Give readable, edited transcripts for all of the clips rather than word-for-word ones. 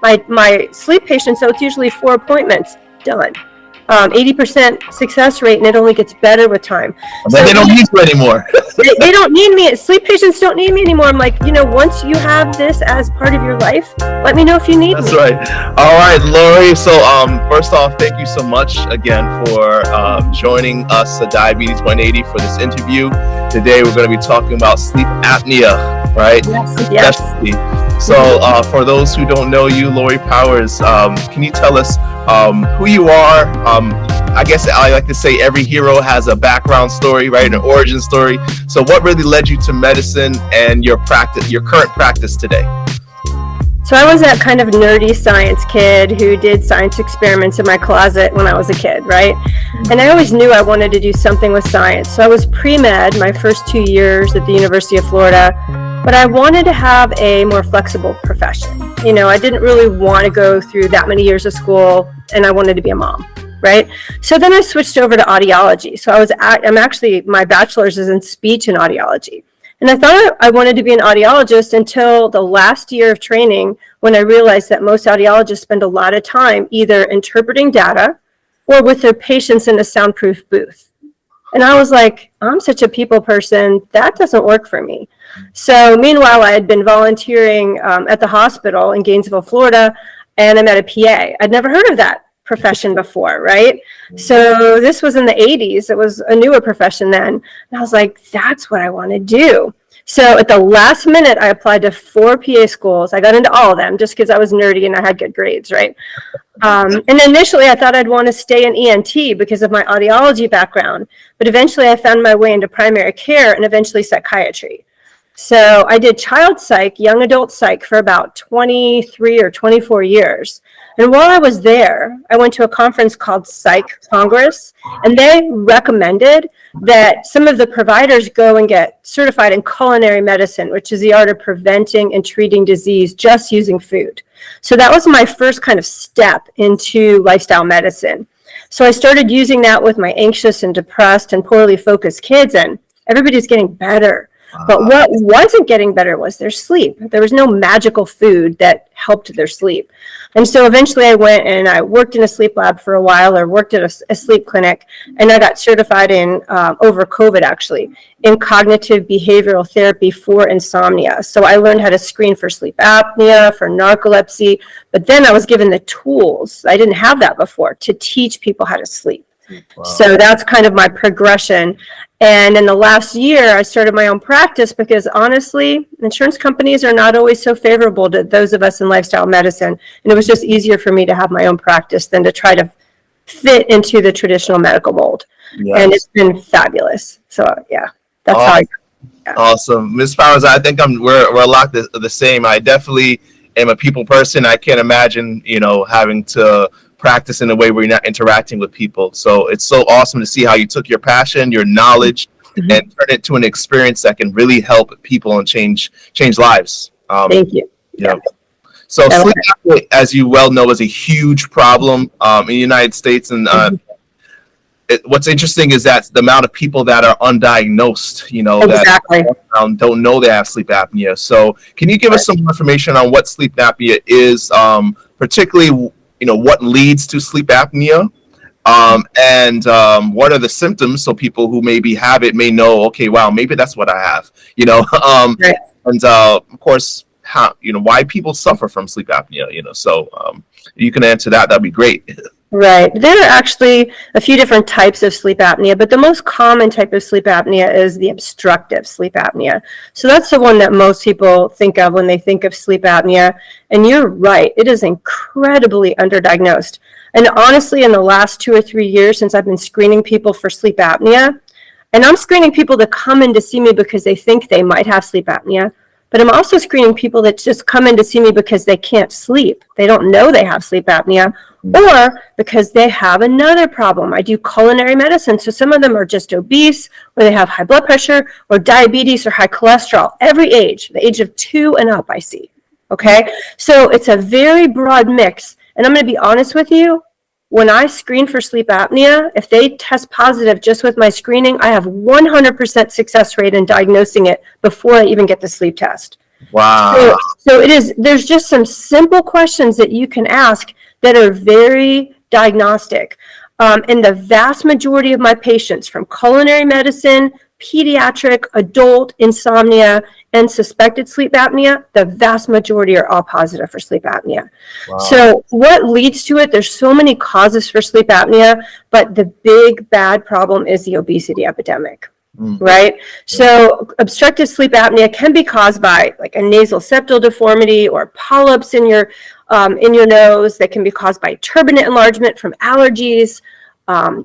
my sleep patients, so it's usually 4 appointments, done. 80% success rate, and it only gets better with time. So they don't need you anymore. they don't need me. Sleep patients don't need me anymore. I'm like, once you have this as part of your life, let me know if you need me. That's right. All right, Laurie. So first off, thank you so much again for joining us at Diabetes 180 for this interview. Today we're going to be talking about sleep apnea, right? Yes. So for those who don't know you, Laurie Powers, can you tell us who you are? I guess I like to say every hero has a background story, right? An origin story. So what really led you to medicine and your current practice today? So I was that kind of nerdy science kid who did science experiments in my closet when I was a kid, right? And I always knew I wanted to do something with science. So I was pre-med my first 2 years at the University of Florida, but I wanted to have a more flexible profession. I didn't really want to go through that many years of school, and I wanted to be a mom, right? So then I switched over to audiology. So I'm actually, my bachelor's is in speech and audiology. And I thought I wanted to be an audiologist until the last year of training, when I realized that most audiologists spend a lot of time either interpreting data or with their patients in a soundproof booth. And I was like, I'm such a people person, that doesn't work for me. So meanwhile, I had been volunteering at the hospital in Gainesville, Florida, and I met a PA. I'd never heard of that profession before, right? So this was in the 80s. It was a newer profession then. And I was like, that's what I want to do. So at the last minute, I applied to 4 PA schools. I got into all of them just because I was nerdy and I had good grades, right? And initially, I thought I'd want to stay in ENT because of my audiology background. But eventually, I found my way into primary care and eventually psychiatry. So I did child psych, young adult psych for about 23 or 24 years. And while I was there, I went to a conference called Psych Congress, and they recommended that some of the providers go and get certified in culinary medicine, which is the art of preventing and treating disease just using food. So that was my first kind of step into lifestyle medicine. So I started using that with my anxious and depressed and poorly focused kids, and everybody's getting better. But what wasn't getting better was their sleep. There was no magical food that helped their sleep. And so eventually I went and I worked in a sleep lab for a while, or worked at a sleep clinic, and I got certified in, over COVID actually, in cognitive behavioral therapy for insomnia. So I learned how to screen for sleep apnea, for narcolepsy, but then I was given the tools, I didn't have that before, to teach people how to sleep. Wow. So that's kind of my progression. And in the last year, I started my own practice because honestly, insurance companies are not always so favorable to those of us in lifestyle medicine. And it was just easier for me to have my own practice than to try to fit into the traditional medical mold. Yes. And it's been fabulous. So yeah, that's how I. Yeah. Awesome. Ms. Powers, I think we're a lot the same. I definitely am a people person. I can't imagine, having to practice in a way where you're not interacting with people. So it's so awesome to see how you took your passion, your knowledge, and turn it to an experience that can really help people and change lives. Thank you. Yeah. So sleep apnea, as you well know, is a huge problem in the United States. And what's interesting is that the amount of people that are undiagnosed, exactly. that don't know they have sleep apnea. So can you give us some information on what sleep apnea is, particularly what leads to sleep apnea, and what are the symptoms, so people who maybe have it may know, okay, wow, maybe that's what I have, Right. And of course, how why people suffer from sleep apnea, so you can answer that. That'd be great. Right. There are actually a few different types of sleep apnea, but the most common type of sleep apnea is the obstructive sleep apnea. So that's the one that most people think of when they think of sleep apnea. And you're right, it is incredibly underdiagnosed. And honestly, in the last 2 or 3 years since I've been screening people for sleep apnea, and I'm screening people that come in to see me because they think they might have sleep apnea, but I'm also screening people that just come in to see me because they can't sleep. They don't know they have sleep apnea, or because they have another problem. I do culinary medicine, so some of them are just obese, or they have high blood pressure, or diabetes, or high cholesterol. Every age, the age of 2 and up, I see. Okay? So it's a very broad mix. And I'm going to be honest with you, when I screen for sleep apnea, if they test positive just with my screening, I have 100% success rate in diagnosing it before I even get the sleep test. Wow. So there's just some simple questions that you can ask that are very diagnostic. And the vast majority of my patients, from culinary medicine, pediatric, adult, insomnia, and suspected sleep apnea, the vast majority are all positive for sleep apnea. Wow. So what leads to it? There's so many causes for sleep apnea, but the big bad problem is the obesity epidemic. Right? So obstructive sleep apnea can be caused by like a nasal septal deformity or polyps in your nose that can be caused by turbinate enlargement from allergies,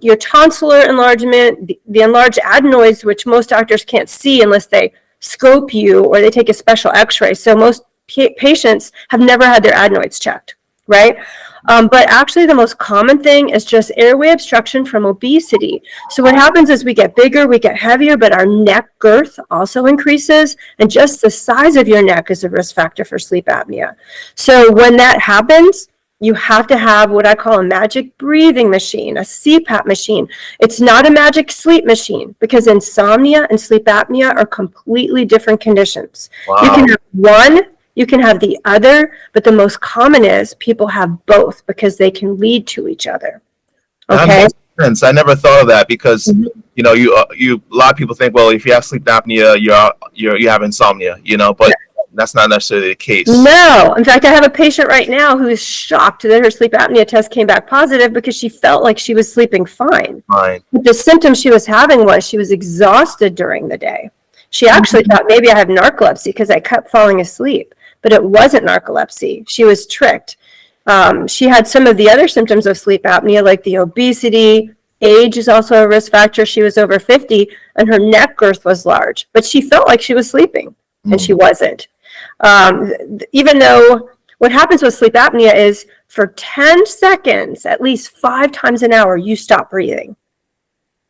your tonsillar enlargement, the enlarged adenoids, which most doctors can't see unless they scope you or they take a special x-ray. So most patients have never had their adenoids checked, right? But actually the most common thing is just airway obstruction from obesity. So what happens is we get bigger, we get heavier, but our neck girth also increases, and just the size of your neck is a risk factor for sleep apnea. So when that happens, you have to have what I call a magic breathing machine, a CPAP machine. It's not a magic sleep machine because insomnia and sleep apnea are completely different conditions. Wow. You can have one, you can have the other, but the most common is people have both because they can lead to each other. Okay. That makes sense. I never thought of that because you know you a lot of people think, well, if you have sleep apnea, you have insomnia, you know, but that's not necessarily the case. No. In fact, I have a patient right now who is shocked that her sleep apnea test came back positive because she felt like she was sleeping fine. But the symptoms she was having was she was exhausted during the day. She actually thought maybe I have narcolepsy because I kept falling asleep, but it wasn't narcolepsy. She was tricked. She had some of the other symptoms of sleep apnea, like the obesity. Age is also a risk factor. She was over 50 and her neck girth was large, but she felt like she was sleeping and she wasn't. Even though what happens with sleep apnea is for 10 seconds, at least 5 times an hour, you stop breathing,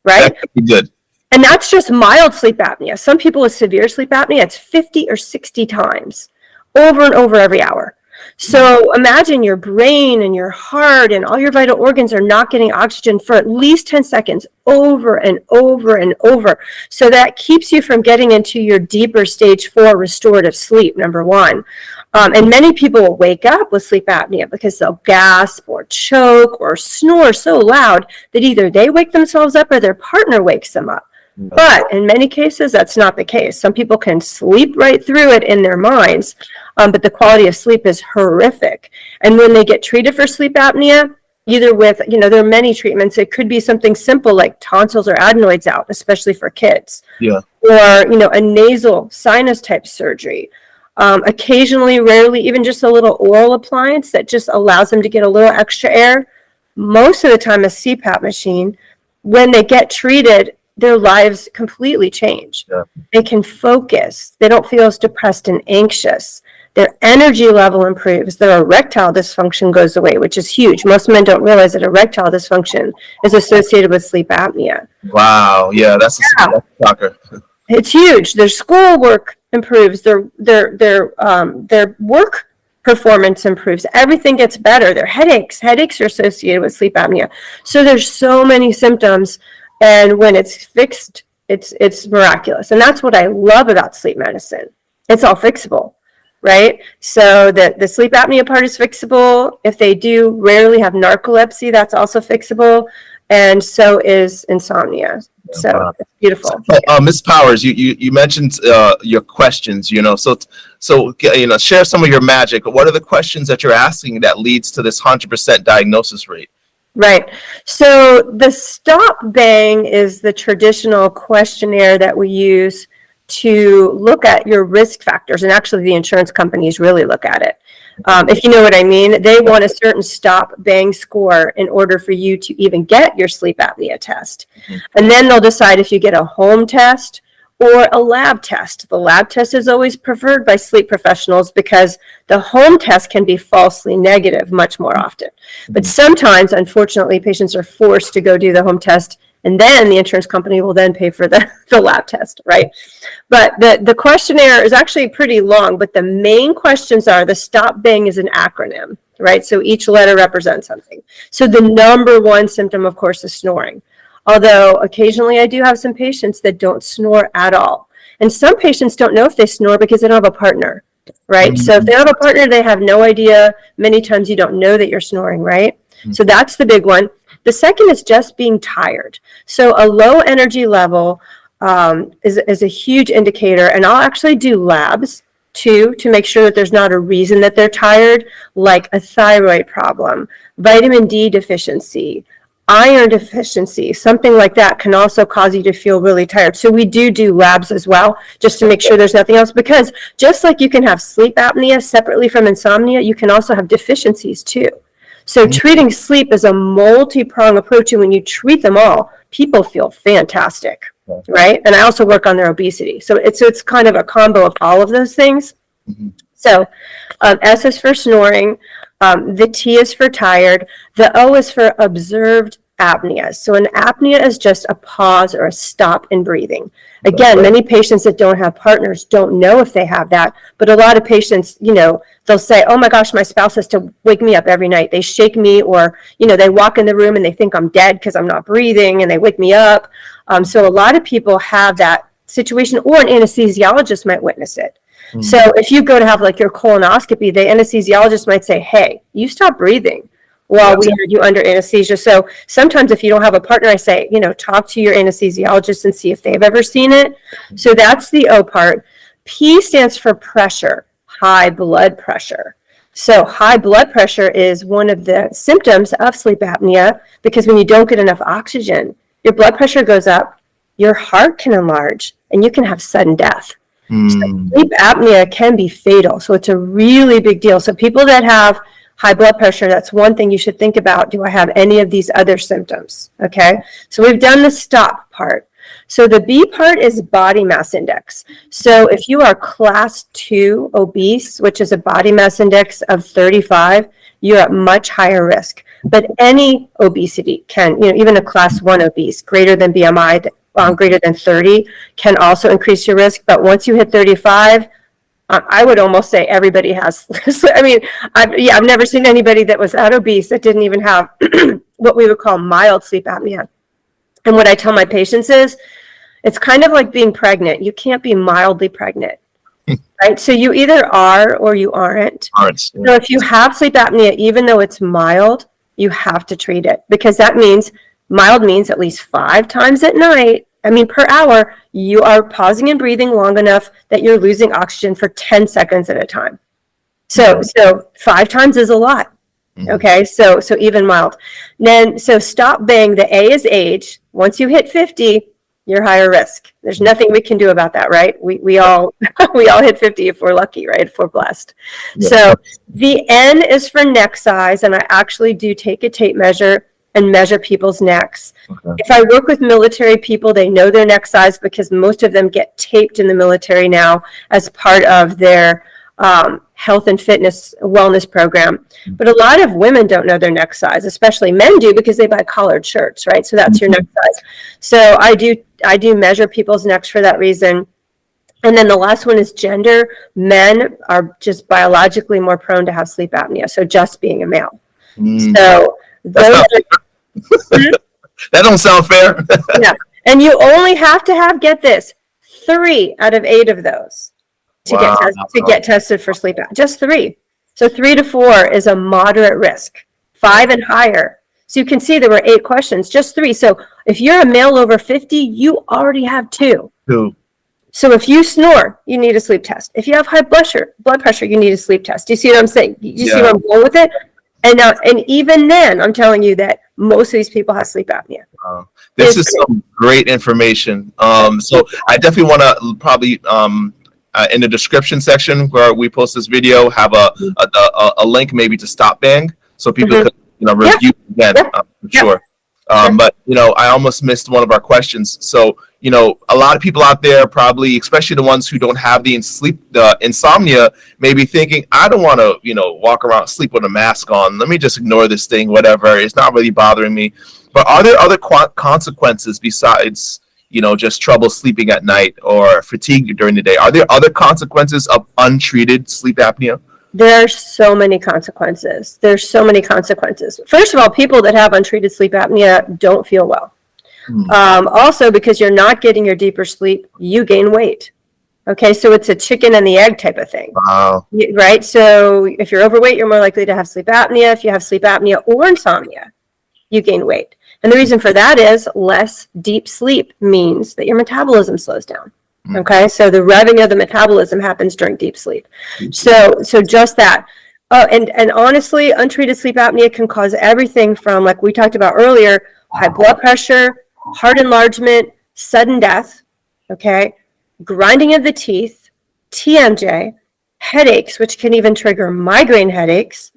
right? That could be good. And that's just mild sleep apnea. Some people with severe sleep apnea, it's 50 or 60 times over and over every hour. So imagine your brain and your heart and all your vital organs are not getting oxygen for at least 10 seconds over and over and over. So that keeps you from getting into your deeper stage 4 restorative sleep, number one. And many people will wake up with sleep apnea because they'll gasp or choke or snore so loud that either they wake themselves up or their partner wakes them up. But in many cases, that's not the case. Some people can sleep right through it in their minds, but the quality of sleep is horrific. And when they get treated for sleep apnea, either with, there are many treatments. It could be something simple like tonsils or adenoids out, especially for kids. Yeah. Or, a nasal sinus type surgery. Occasionally, rarely, even just a little oral appliance that just allows them to get a little extra air. Most of the time, a CPAP machine, when they get treated, their lives completely change. Yeah. They can focus. They don't feel as depressed and anxious. Their energy level improves. Their erectile dysfunction goes away, which is huge. Most men don't realize that erectile dysfunction is associated with sleep apnea. Wow. Yeah, that's a shocker. It's huge. Their schoolwork improves. Their work performance improves. Everything gets better. Their headaches are associated with sleep apnea. So there's so many symptoms. And when it's fixed, it's miraculous. And that's what I love about sleep medicine. It's all fixable, right? So the sleep apnea part is fixable. If they do rarely have narcolepsy, that's also fixable. And so is insomnia. So it's beautiful. So, Ms. Powers, you mentioned your questions, so share some of your magic. What are the questions that you're asking that leads to this 100% diagnosis rate? Right. So the STOP-BANG is the traditional questionnaire that we use to look at your risk factors. And actually, the insurance companies really look at it. If you know what I mean, they want a certain STOP-BANG score in order for you to even get your sleep apnea test. Mm-hmm. And then they'll decide if you get a home test or a lab test. The lab test is always preferred by sleep professionals because the home test can be falsely negative much more often. But sometimes, unfortunately, patients are forced to go do the home test, and then the insurance company will then pay for the lab test, right? But the questionnaire is actually pretty long, but the main questions are, the STOP-BANG is an acronym, right? So each letter represents something. So the number one symptom, of course, is snoring. Although occasionally I do have some patients that don't snore at all. And some patients don't know if they snore because they don't have a partner. right? So if they have a partner, they have no idea. Many times you don't know that you're snoring, right? So that's the big one. The second is just being tired. So a low energy level is a huge indicator, and I'll actually do labs too to make sure that there's not a reason that they're tired, like a thyroid problem, vitamin D deficiency, iron deficiency, something like that can also cause you to feel really tired. So we do labs as well, just to make sure there's nothing else, because just like you can have sleep apnea separately from insomnia, you can also have deficiencies too. So treating sleep is a multi-pronged approach, and when you treat them all, people feel fantastic, right? And I also work on their obesity. So it's kind of a combo of all of those things. So S is for snoring, the T is for tired, the O is for observed apnea. So an apnea is just a pause or a stop in breathing. Again, many patients that don't have partners don't know if they have that, but a lot of patients, they'll say, oh my gosh, my spouse has to wake me up every night. They shake me, or, they walk in the room and they think I'm dead because I'm not breathing, and they wake me up. So a lot of people have that situation, or an anesthesiologist might witness it. So if you go to have like your colonoscopy, the anesthesiologist might say, hey, you stop breathing while we had you under anesthesia. So sometimes if you don't have a partner, I say, talk to your anesthesiologist and see if they've ever seen it. So that's the O part. P stands for pressure, high blood pressure. So high blood pressure is one of the symptoms of sleep apnea, because when you don't get enough oxygen, your blood pressure goes up, your heart can enlarge, and you can have sudden death. So sleep apnea can be fatal. So it's a really big deal. So people that have high blood pressure, that's one thing you should think about. Do I have any of these other symptoms? Okay. So we've done the stop part. So the B part is body mass index. So if you are class 2 obese, which is a body mass index of 35, you're at much higher risk. But any obesity can, even a class 1 obese, greater than BMI, greater than 30, can also increase your risk. But once you hit 35, I would almost say everybody has. I mean, I've never seen anybody that was that obese that didn't even have what we would call mild sleep apnea. And what I tell my patients is, it's kind of like being pregnant. You can't be mildly pregnant, right? So you either are or you aren't. So if you have sleep apnea, even though it's mild, you have to treat it, because that means mild means at least 5 times at night. Per hour, you are pausing and breathing long enough that you're losing oxygen for 10 seconds at a time. So 5 times is a lot. Okay, so even mild. Then, so STOP-BANG, the A is age. Once you hit 50, you're higher risk. There's nothing we can do about that, right? We all we all hit 50 if we're lucky, right? If we're blessed. Yeah. So the N is for neck size, and I actually do take a tape measure and measure people's necks. Okay. If I work with military people, they know their neck size, because most of them get taped in the military now as part of their health and fitness wellness program. But a lot of women don't know their neck size, especially men do, because they buy collared shirts, right? So that's your neck size. So I do measure people's necks for that reason. And then the last one is gender. Men are just biologically more prone to have sleep apnea, so just being a male. So those that don't sound fair. Yeah, and you only have to have, get this, 3 out of 8 of those to get tested for sleep apnea. Just 3. So 3 to 4 is a moderate risk. 5 and higher. So you can see there were 8 questions, just 3. So if you're a male over 50, you already have 2. So if you snore, you need a sleep test. If you have high blood pressure, you need a sleep test. Do you see what I'm saying? You see where I'm going with it? And even then, I'm telling you that most of these people have sleep apnea. This is some great information. So I definitely want to probably in the description section where we post this video, have a link maybe to STOP-BANG, so people could review again for sure. But I almost missed one of our questions. So a lot of people out there, probably, especially the ones who don't have the insomnia, may be thinking, I don't want to, walk around, sleep with a mask on. Let me just ignore this thing, whatever. It's not really bothering me. But are there other consequences besides, just trouble sleeping at night or fatigue during the day? Are there other consequences of untreated sleep apnea? There are so many consequences. First of all, people that have untreated sleep apnea don't feel well. Also, because you're not getting your deeper sleep, you gain weight. Okay, so it's a chicken and the egg type of thing. Wow. Right? So if you're overweight, you're more likely to have sleep apnea. If you have sleep apnea or insomnia, you gain weight. And the reason for that is less deep sleep means that your metabolism slows down. Okay, so the revving of the metabolism happens during deep sleep. So just that. And honestly, untreated sleep apnea can cause everything from, like we talked about earlier, high blood pressure, heart enlargement, sudden death, okay, grinding of the teeth, TMJ, headaches, which can even trigger migraine headaches,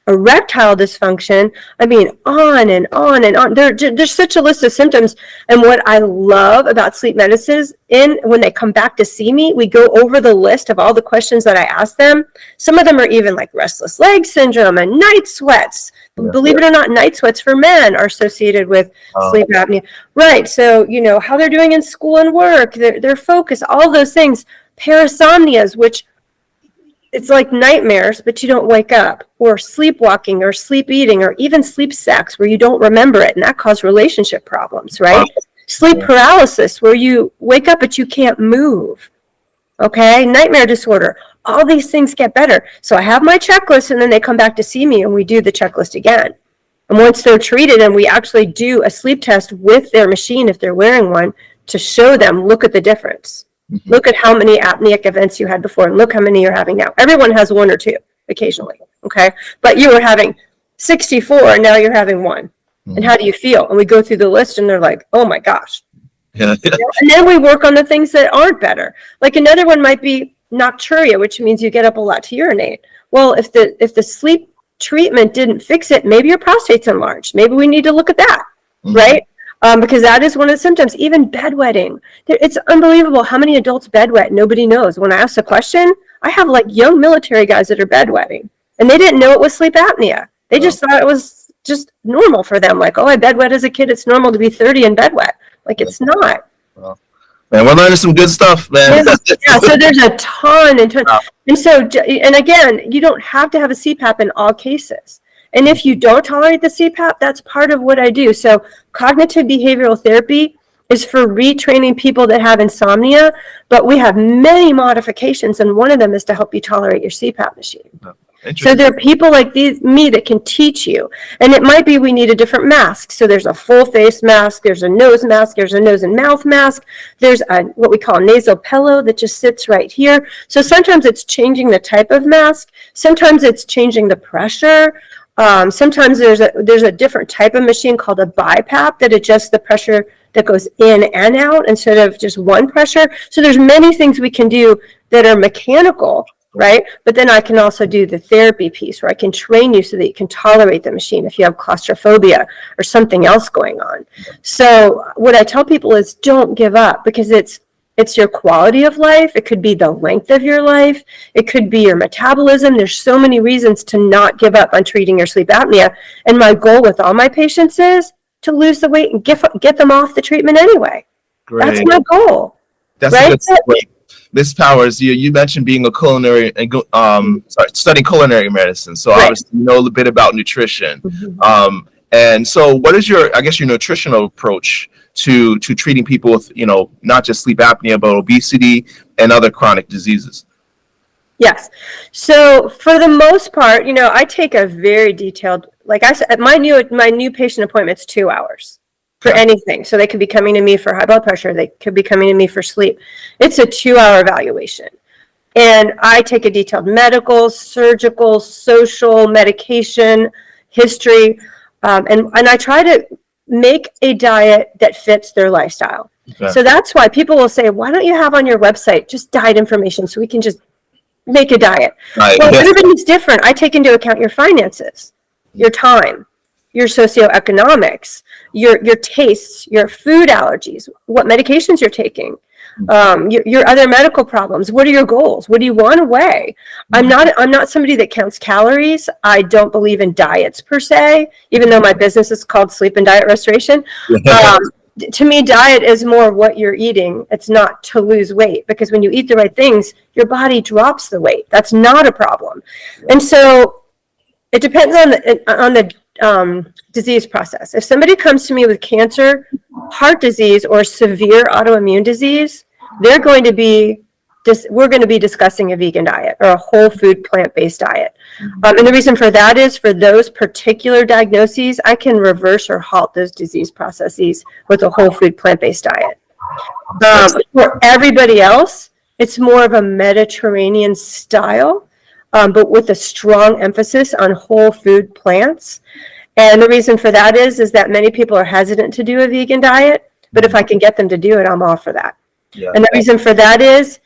erectile dysfunction. I mean, on and on and on. There's such a list of symptoms. And what I love about sleep medicines, when they come back to see me, we go over the list of all the questions that I ask them. Some of them are even like restless leg syndrome and night sweats. Believe it or not, night sweats for men are associated with sleep apnea. Right. So, how they're doing in school and work, their focus, all those things, parasomnias, which it's like nightmares, but you don't wake up, or sleepwalking or sleep eating, or even sleep sex where you don't remember it. And that causes relationship problems, right? Sleep paralysis where you wake up, but you can't move. Okay. Nightmare disorder. All these things get better. So I have my checklist, and then they come back to see me and we do the checklist again. And once they're treated, and we actually do a sleep test with their machine, if they're wearing one, to show them, look at the difference. Look at how many apneic events you had before, and look how many you're having now. Everyone has one or two occasionally, okay? But you were having 64, and now you're having one. And how do you feel? And we go through the list, and they're like, oh my gosh. Yeah. And then we work on the things that aren't better. Like another one might be nocturia, which means you get up a lot to urinate. Well, if the sleep treatment didn't fix it, maybe your prostate's enlarged. Maybe we need to look at that, right? Because that is one of the symptoms. Even bedwetting. It's unbelievable how many adults bedwet. Nobody knows. When I ask a question, I have like young military guys that are bedwetting, and they didn't know it was sleep apnea. They just thought it was just normal for them. Like, I bedwet as a kid. It's normal to be 30 and bedwet. Like, it's not. Man, we're learning some good stuff, man. Yeah, so there's a ton. And again, you don't have to have a CPAP in all cases. And if you don't tolerate the CPAP, that's part of what I do. So cognitive behavioral therapy is for retraining people that have insomnia, but we have many modifications, and one of them is to help you tolerate your CPAP machine. So there are people like me that can teach you. And it might be we need a different mask. So there's a full face mask, there's a nose mask, there's a nose and mouth mask, there's what we call nasal pillow that just sits right here. So sometimes it's changing the type of mask, sometimes it's changing the pressure. Sometimes there's a different type of machine called a BiPAP that adjusts the pressure that goes in and out instead of just one pressure. So there's many things we can do that are mechanical, right? But then I can also do the therapy piece where I can train you so that you can tolerate the machine if you have claustrophobia or something else going on. So what I tell people is don't give up, because it's your quality of life. It could be the length of your life. It could be your metabolism. There's so many reasons to not give up on treating your sleep apnea. And my goal with all my patients is to lose the weight and get them off the treatment anyway. Great. That's my goal. That's right? a good segue. Ms. Powers, you mentioned being a culinary studying culinary medicine. So obviously you know a bit about nutrition. And so what is your nutritional approach to treating people with, not just sleep apnea, but obesity and other chronic diseases? Yes. So for the most part, I take a very detailed, like I said, my new patient appointment's 2 hours for anything. So they could be coming to me for high blood pressure. They could be coming to me for sleep. It's a 2-hour evaluation. And I take a detailed medical, surgical, social, medication, history, and I try to make a diet that fits their lifestyle. Okay. So that's why people will say, why don't you have on your website just diet information so we can just make a diet? Right. Well, everybody's different. I take into account your finances, your time, your socioeconomics, your tastes, your food allergies, what medications you're taking, your other medical problems. What are your goals? What do you want to weigh? I'm not somebody that counts calories. I don't believe in diets per se, even though my business is called Sleep and Diet Restoration. To me, diet is more what you're eating. It's not to lose weight, because when you eat the right things, your body drops the weight. That's not a problem. And so it depends on the disease process. If somebody comes to me with cancer, heart disease, or severe autoimmune disease, they're going to be we're going to be discussing a vegan diet or a whole food plant-based diet. And the reason for that is for those particular diagnoses, I can reverse or halt those disease processes with a whole food plant-based diet. For everybody else, it's more of a Mediterranean style, but with a strong emphasis on whole food plants. And the reason for that is that many people are hesitant to do a vegan diet, but if I can get them to do it, I'm all for that. Yeah. And the reason for that is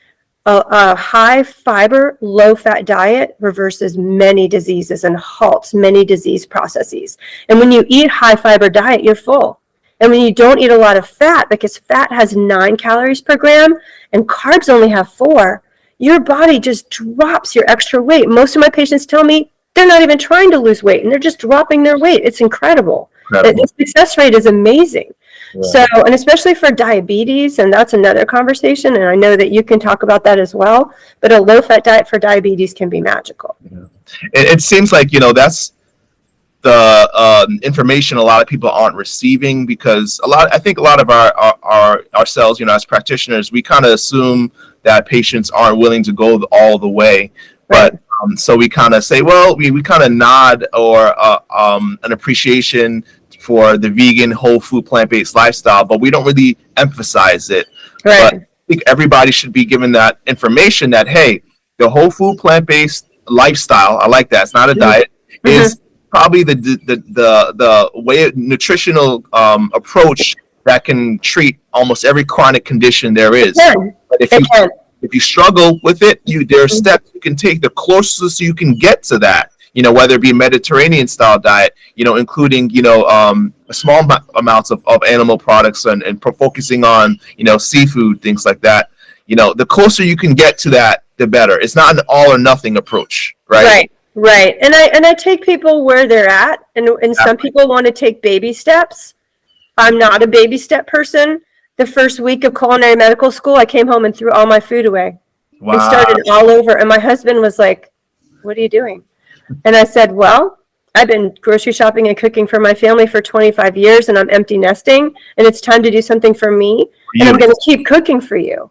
a high fiber, low fat diet reverses many diseases and halts many disease processes. And when you eat high fiber diet, you're full. And when you don't eat a lot of fat, because fat has 9 calories per gram and carbs only have 4, your body just drops your extra weight. Most of my patients tell me they're not even trying to lose weight and they're just dropping their weight. It's incredible. The success rate is amazing. Yeah. So, and especially for diabetes, and that's another conversation, and I know that you can talk about that as well, but a low-fat diet for diabetes can be magical. Yeah. It seems like, that's the information a lot of people aren't receiving, because I think a lot of ourselves, as practitioners, we kind of assume that patients aren't willing to go all the way. Right. But so we kind of say, well, we kind of nod or an appreciation for the vegan, whole food, plant-based lifestyle, but we don't really emphasize it. Right. But I think everybody should be given that information that, hey, the whole food, plant-based lifestyle, I like that, it's not a diet, is probably the way nutritional approach that can treat almost every chronic condition there is. But if you struggle with it, there are steps you can take, the closest you can get to that. Whether it be a Mediterranean style diet, including, small amounts of animal products and focusing on, seafood, things like that. The closer you can get to that, the better. It's not an all or nothing approach, right? Right. And I take people where they're at, and some people want to take baby steps. I'm not a baby step person. The first week of culinary medical school, I came home and threw all my food away. Wow. And started all over. And my husband was like, "What are you doing?" And I said, well, I've been grocery shopping and cooking for my family for 25 years, and I'm empty nesting, and it's time to do something for me, and I'm going to keep cooking for you.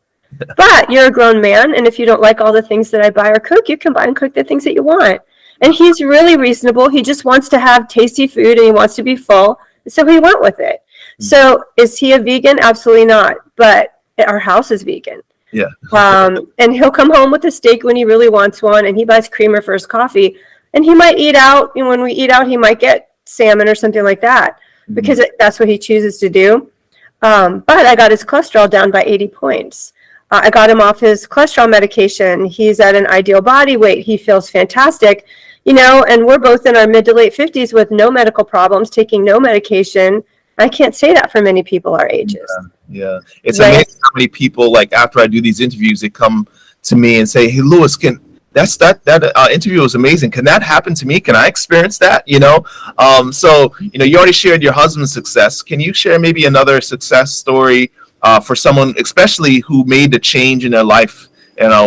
But you're a grown man, and if you don't like all the things that I buy or cook, you can buy and cook the things that you want. And he's really reasonable. He just wants to have tasty food, and he wants to be full, so he went with it. Mm-hmm. So is he a vegan? Absolutely not. But our house is vegan. Yeah. And he'll come home with a steak when he really wants one, and he buys creamer for his coffee. And he might eat out, and when we eat out, he might get salmon or something like that, because that's what he chooses to do. But I got his cholesterol down by 80 points. I got him off his cholesterol medication. He's at an ideal body weight. He feels fantastic, and we're both in our mid to late 50s with no medical problems, taking no medication. I can't say that for many people our ages. Yeah. It's amazing how many people, like, after I do these interviews, they come to me and say, "Hey, Lewis, that interview was amazing. Can that happen to me? Can I experience that?" So you already shared your husband's success. Can you share maybe another success story for someone, especially who made the change in their life,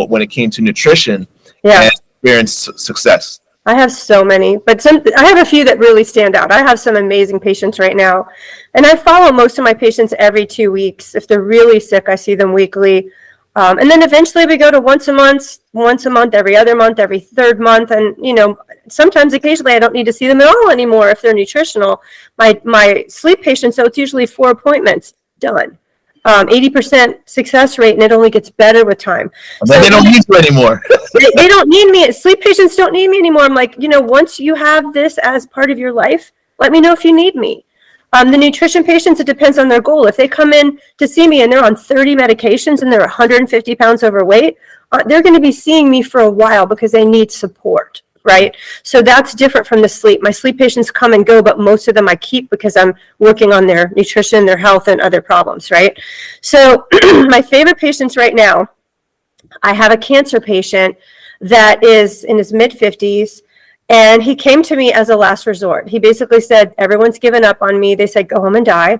when it came to nutrition and experienced success? I have so many, but I have a few that really stand out. I have some amazing patients right now, and I follow most of my patients every 2 weeks. If they're really sick, I see them weekly. And then eventually we go to once a month, every other month, every third month. And, sometimes occasionally I don't need to see them at all anymore if they're nutritional. My sleep patients, so it's usually 4 appointments, done. 80% success rate, and it only gets better with time. So they don't need you anymore. they don't need me. Sleep patients don't need me anymore. I'm like, once you have this as part of your life, let me know if you need me. The nutrition patients, it depends on their goal. If they come in to see me and they're on 30 medications and they're 150 pounds overweight, they're going to be seeing me for a while because they need support, right? So that's different from the sleep. My sleep patients come and go, but most of them I keep because I'm working on their nutrition, their health, and other problems, right? So my favorite patients right now, I have a cancer patient that is in his mid-50s. And he came to me as a last resort. He basically said, everyone's given up on me. They said, go home and die.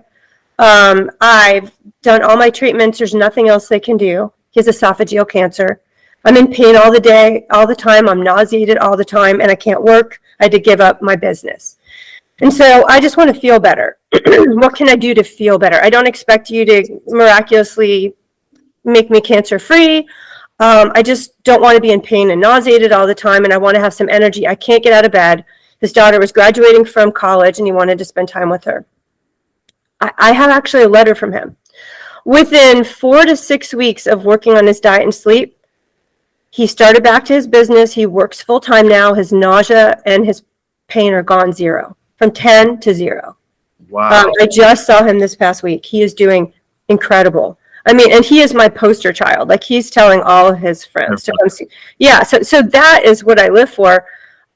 I've done all my treatments. There's nothing else they can do. He has esophageal cancer. I'm in pain all the day, all the time. I'm nauseated all the time, and I can't work. I had to give up my business. And so I just want to feel better. What can I do to feel better? I don't expect you to miraculously make me cancer-free. I just don't want to be in pain and nauseated all the time, and I want to have some energy. I can't get out of bed. His daughter was graduating from college, and he wanted to spend time with her. I have actually a letter from him. Within 4 to 6 weeks of working on his diet and sleep, he started back to his business. He works full time now. His nausea and his pain are gone zero, from 10 to 0. Wow. I just saw him this past week. He is doing incredible. I mean, and he is my poster child. Like, he's telling all of his friends to come see. Yeah, so that is what I live for.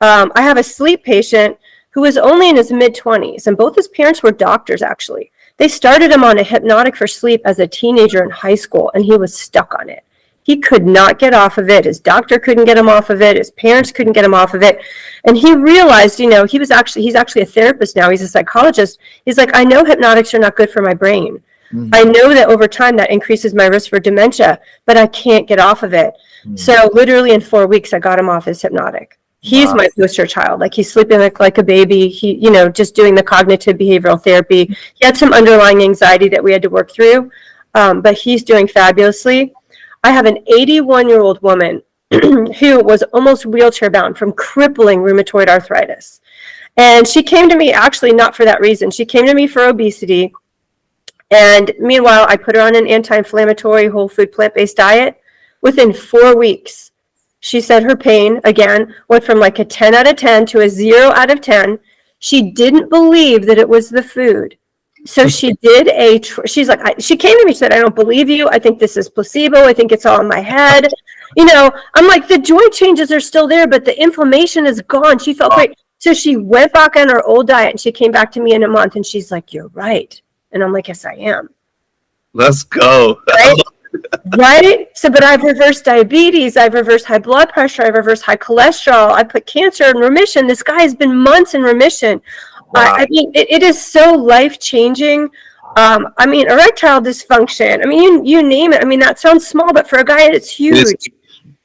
I have a sleep patient who is only in his mid-20s, and both his parents were doctors, actually. They started him on a hypnotic for sleep as a teenager in high school, and he was stuck on it. He could not get off of it. His doctor couldn't get him off of it. His parents couldn't get him off of it. And he realized, he's actually a therapist now. He's a psychologist. He's like, I know hypnotics are not good for my brain. Mm-hmm. I know that over time that increases my risk for dementia, but I can't get off of it. Mm-hmm. So literally in 4 weeks, I got him off his hypnotic. He's my poster child. Like, he's sleeping like a baby. He, just doing the cognitive behavioral therapy. He had some underlying anxiety that we had to work through, but he's doing fabulously. I have an 81-year-old woman who was almost wheelchair bound from crippling rheumatoid arthritis. And she came to me actually not for that reason. She came to me for obesity. And meanwhile, I put her on an anti-inflammatory whole food plant-based diet. Within 4 weeks, she said her pain, again, went from like a 10 out of 10 to a 0 out of 10. She didn't believe that it was the food. So she did she's like, she came to me, she said, I don't believe you. I think this is placebo. I think it's all in my head. I'm like, the joint changes are still there, but the inflammation is gone. She felt great. So she went back on her old diet, and she came back to me in a month, and she's like, you're right. And I'm like, yes, I am. Let's go. Right? Right? So, but I've reversed diabetes. I've reversed high blood pressure. I've reversed high cholesterol. I put cancer in remission. This guy has been months in remission. Wow. I mean, it is so life-changing. I mean, erectile dysfunction. I mean, you name it. I mean, that sounds small, but for a guy, it's huge.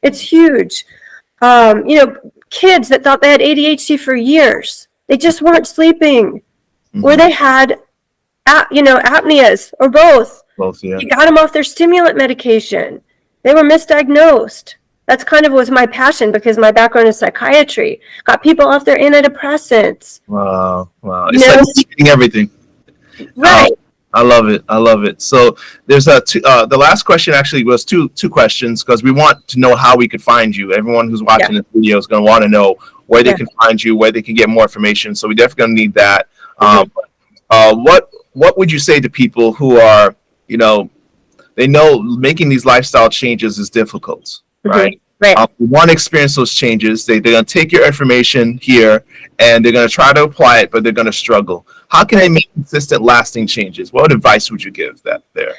It's huge. Kids that thought they had ADHD for years. They just weren't sleeping. Mm-hmm. Or they had, apneas, or both. Both, yeah. You got them off their stimulant medication. They were misdiagnosed. That's kind of was my passion, because my background is psychiatry. Got people off their antidepressants. Wow. It's like treating everything. Right. I love it. So there's the last question actually was two questions, because we want to know how we could find you. Everyone who's watching this video is going to want to know where they can find you, where they can get more information. So we definitely going to need that. Mm-hmm. What would you say to people who are, they know making these lifestyle changes is difficult, right? Right. We want to experience those changes. They're going to take your information here, and they're going to try to apply it, but they're going to struggle. How can they make consistent, lasting changes? What advice would you give there?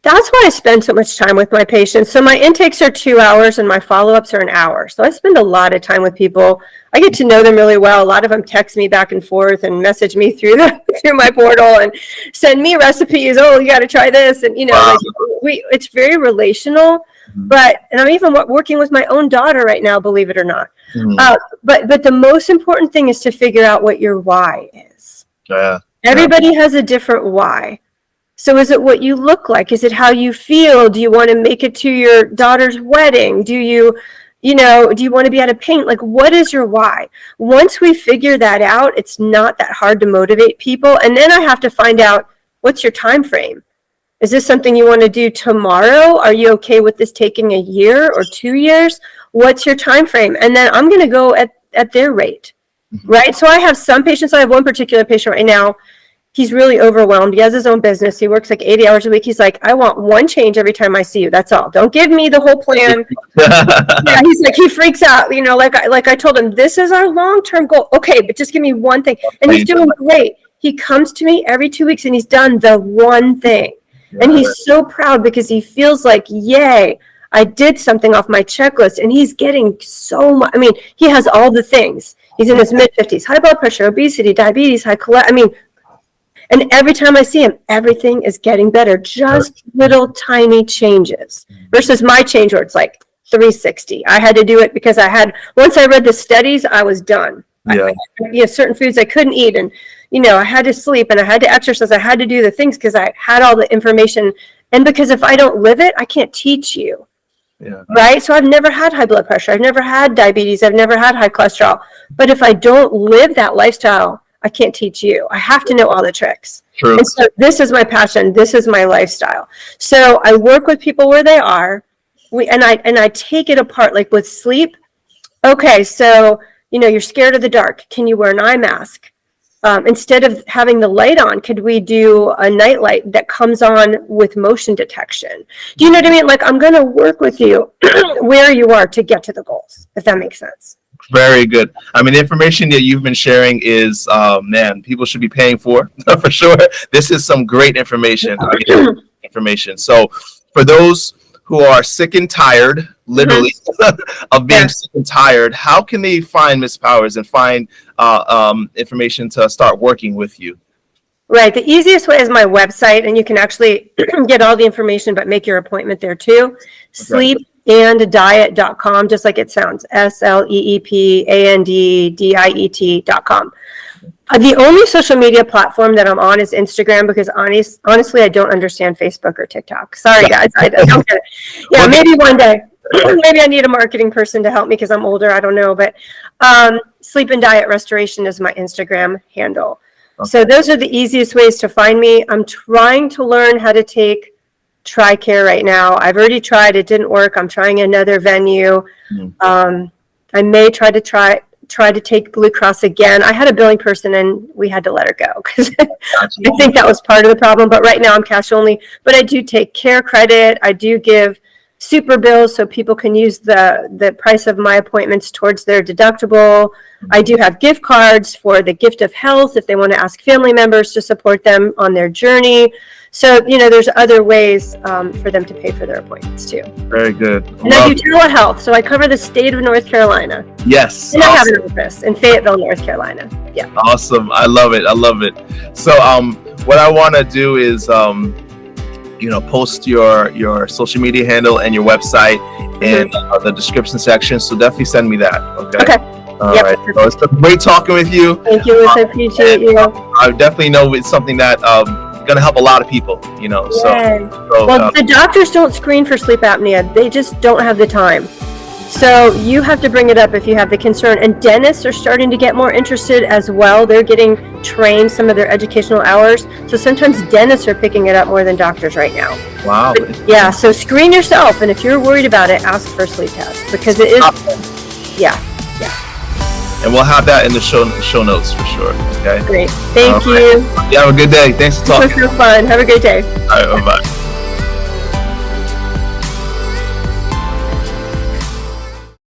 That's why I spend so much time with my patients. So my intakes are 2 hours, and my follow-ups are an hour. So I spend a lot of time with people. I get to know them really well. A lot of them text me back and forth and message me through my portal and send me recipes. Oh, you got to try this, and wow. It's very relational. Mm-hmm. And I'm even working with my own daughter right now, believe it or not. Mm-hmm. But the most important thing is to figure out what your why is. Yeah. Everybody has a different why. So is it what you look like? Is it how you feel? Do you want to make it to your daughter's wedding? Do you want to be able to paint? Like, what is your why? Once we figure that out, it's not that hard to motivate people. And then I have to find out, what's your time frame? Is this something you want to do tomorrow? Are you okay with this taking a year or 2 years? What's your time frame? And then I'm going to go at their rate, right? So I have some patients. I have one particular patient right now. He's really overwhelmed. He has his own business. He works like 80 hours a week. He's like, I want one change every time I see you. That's all. Don't give me the whole plan. Yeah, he's like, he freaks out. Like I told him, this is our long-term goal. Okay, but just give me one thing. And he's doing great. He comes to me every 2 weeks, and he's done the one thing. And he's so proud, because he feels like, yay, I did something off my checklist. And he's getting so much. I mean, he has all the things. He's in his mid-50s, high blood pressure, obesity, diabetes, high cholesterol. And every time I see him, everything is getting better. Just little tiny changes versus my change where it's like 360. I had to do it because once I read the studies, I was done. Yeah. I certain foods I couldn't eat, and I had to sleep, and I had to exercise. I had to do the things because I had all the information. And because if I don't live it, I can't teach you. Yeah. Right? So I've never had high blood pressure. I've never had diabetes. I've never had high cholesterol. But if I don't live that lifestyle, I can't teach you. I have to know all the tricks. True. And so this is my passion. This is my lifestyle. So I work with people where they are. And I take it apart, like with sleep. Okay, so, you're scared of the dark. Can you wear an eye mask? Instead of having the light on, could we do a night light that comes on with motion detection? Do you know what I mean? Like, I'm going to work with you where you are to get to the goals, if that makes sense. Very good. I mean, the information that you've been sharing is, man, people should be paying for sure. This is some great information. So for those who are sick and tired, literally, of being sick and tired, how can they find Ms. Powers and find information to start working with you? Right. The easiest way is my website, and you can actually get all the information, but make your appointment there too. Sleepanddiet.com, just like it sounds. SLEEPANDDIET.com. The only social media platform that I'm on is Instagram, because honestly, I don't understand Facebook or TikTok. Sorry, guys. I don't get it. Yeah, maybe one day. Maybe I need a marketing person to help me because I'm older. I don't know. But Sleep and Diet Restoration is my Instagram handle. Okay. So those are the easiest ways to find me. I'm trying to learn how to take TRICARE right now. I've already tried. It didn't work. I'm trying another venue. I may try to take Blue Cross again. I had a billing person and we had to let her go because I think that was part of the problem. But right now I'm cash only. But I do take care credit. I do give super bills so people can use the price of my appointments towards their deductible. I do have gift cards for the gift of health if they want to ask family members to support them on their journey. So, there's other ways for them to pay for their appointments too. Very good. And I do telehealth, so I cover the state of North Carolina. Yes. And I have an office in Fayetteville, North Carolina. Yeah. Awesome. I love it. So what I want to do is post your social media handle and your website in the description section. So definitely send me that. Okay. All right. So it's been great talking with you. Thank you, Liz. I appreciate you. I definitely know it's something that going to help a lot of people. Well, the doctors don't screen for sleep apnea. They just don't have the time. So you have to bring it up if you have the concern. And dentists are starting to get more interested as well. They're getting trained some of their educational hours. So sometimes dentists are picking it up more than doctors right now. Wow. Yeah. So screen yourself. And if you're worried about it, ask for a sleep test because it is. Yeah. And we'll have that in the show notes for sure. Okay. Great. Thank you. You have a good day. Thanks for talking. It was so fun. Have a great day. All right. Bye-bye.